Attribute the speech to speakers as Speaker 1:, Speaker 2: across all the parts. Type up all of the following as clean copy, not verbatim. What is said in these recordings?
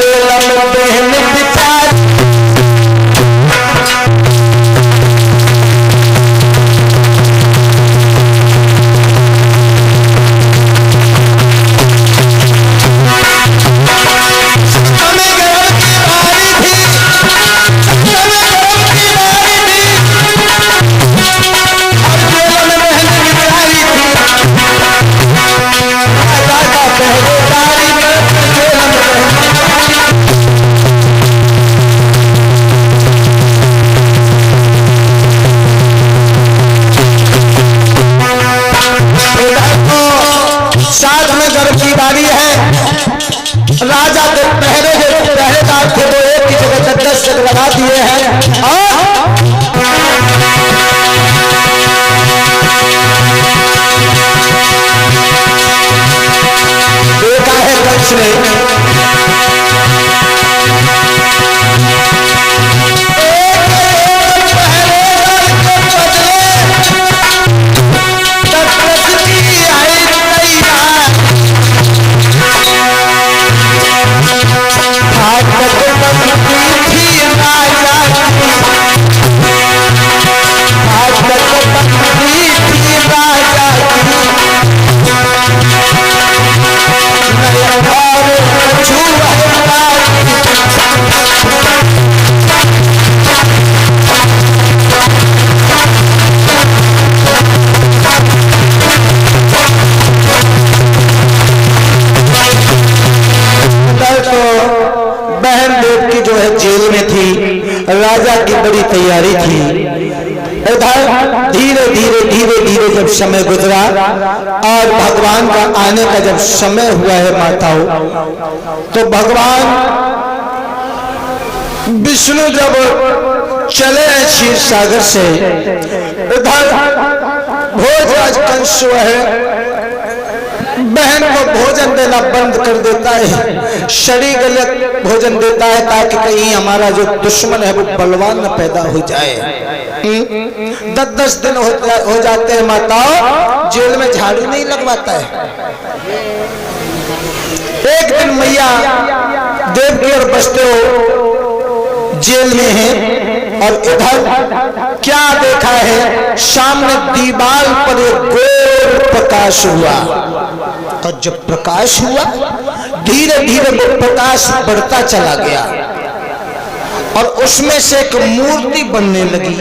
Speaker 1: Jail में बहन बिचारी राजा के पहरेदार थे वो एक ही जगह 10 जगह लगा दिए हैं और देखा है कंस ने राजा की बड़ी तैयारी थी। धीरे धीरे धीरे धीरे जब समय गुजरा और भगवान का आने का जब समय हुआ है माताओं, तो भगवान विष्णु जब चले हैं क्षीर सागर से, उधर भोजराज कंस है बहन को भोजन देना बंद कर देता है, शरीर गलत भोजन देता है ताकि कहीं हमारा जो दुश्मन है वो बलवान न पैदा हो जाए। 10-10 दिन हो जाते हैं माताओं, जेल में झाड़ू नहीं लगवाता है। एक दिन मैया देवकी और बसदेव जेल में है और इधर क्या देखा है, सामने दीवार पर एक गोल प्रकाश हुआ और जब प्रकाश हुआ धीरे धीरे वो प्रकाश बढ़ता चला गया और उसमें से एक मूर्ति बनने लगी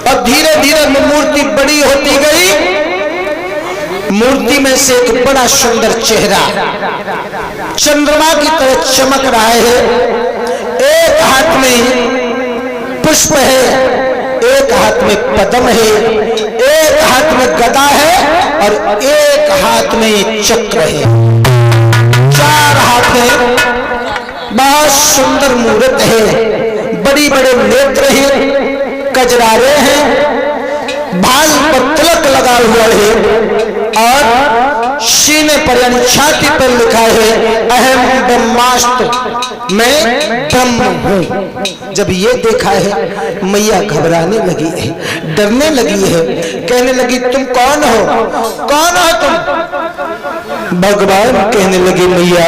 Speaker 1: और धीरे धीरे वो मूर्ति बड़ी होती गई। मूर्ति में से एक बड़ा सुंदर चेहरा चंद्रमा की तरह चमक रहा है। एक हाथ में पुष्प है, एक हाथ में पद्म है, एक हाथ में गदा है और एक हाथ में चक्र है। 4 हाथ में बहुत सुंदर मूर्त है, बड़ी बड़े नेत्र हैं, कजरारे हैं, भाल पर तिलक लगा हुआ है और सीने पर यानी छाती पर लिखा है अहम ब्रह्मास्त्र, मैं ब्रह्म हूं। जब ये देखा है मैया घबराने लगी है, डरने लगी है, कहने लगी तुम कौन हो, कौन हो तुम? भगवान कहने लगे मैया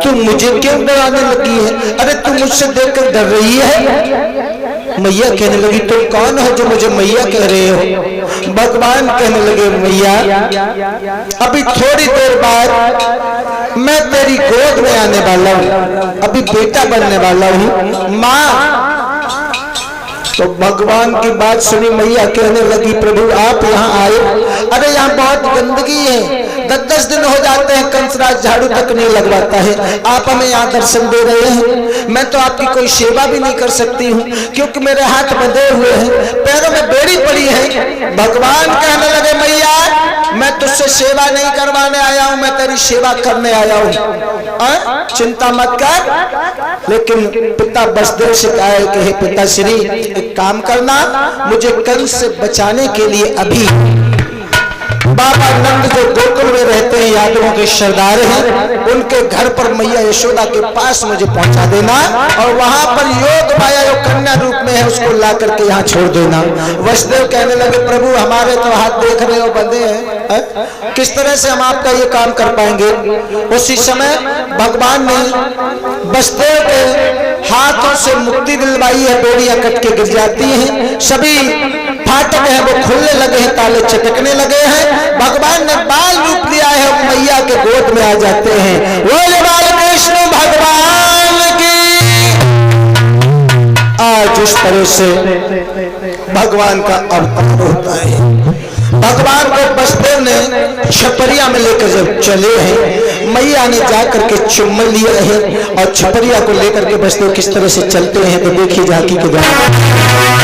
Speaker 1: तुम मुझे क्यों डराने लगी है, अरे तुम मुझसे देखकर डर रही है। मैया कहने लगी तुम कौन हो जो मुझे मैया कह रहे हो? भगवान कहने लगे मैया अभी थोड़ी देर बाद मैं तेरी गोद में आने वाला हूँ, अभी बेटा बनने वाला हूँ माँ। तो भगवान की बात सुनी मैया कहने लगी प्रभु आप यहाँ आए, अरे यहाँ बहुत गंदगी है, 10-10 दिन हो जाते हैं कंसराज झाड़ू तक नहीं लगवाता है, आप हमें यहाँ दर्शन दे रहे हैं, मैं तो आपकी कोई सेवा भी नहीं कर सकती हूँ क्योंकि मेरे हाथ बंधे हुए हैं, पैरों में बेड़ी पड़ी है। भगवान कहने लगे मैया मैं तुझसे सेवा नहीं करवाने आया हूँ, मैं तेरी सेवा करने आया हूँ, चिंता मत कर। लेकिन पिता बसदेव से कहा है कि हे पिता श्री एक काम करना, मुझे कंस से बचाने के लिए अभी बाबा नंद जो गोकुल में रहते हैं, यादवों के सरदार हैं, उनके घर पर मैया यशोदा के पास मुझे पहुंचा देना और वहां पर योग माया जो कन्या रूप में है उसको ला करके यहाँ छोड़ देना। वसुदेव कहने लगे प्रभु हमारे तो हाथ देख रहे हो बंधे हैं, किस तरह से हम आपका ये काम कर पाएंगे। उसी समय भगवान ने वसुदेव के हाथों से मुक्ति दिलवाई है, बेड़ियां कट के गिर जाती हैं, सभी फाटक है वो खुलने लगे हैं, ताले चटकने लगे हैं। भगवान ने बाल रूप लिया है, मैया के गोद में आ जाते हैं। वो बाल कृष्ण भगवान की। आज इस तरह से भगवान का अवतार होता है। भगवान को वसुदेव ने छपरिया में लेकर जब चले हैं, मैया ने जाकर के चुम्बन लिया है और छपरिया को लेकर के वसुदेव किस तरह से चलते हैं तो देखिए झांकी के द्वारा।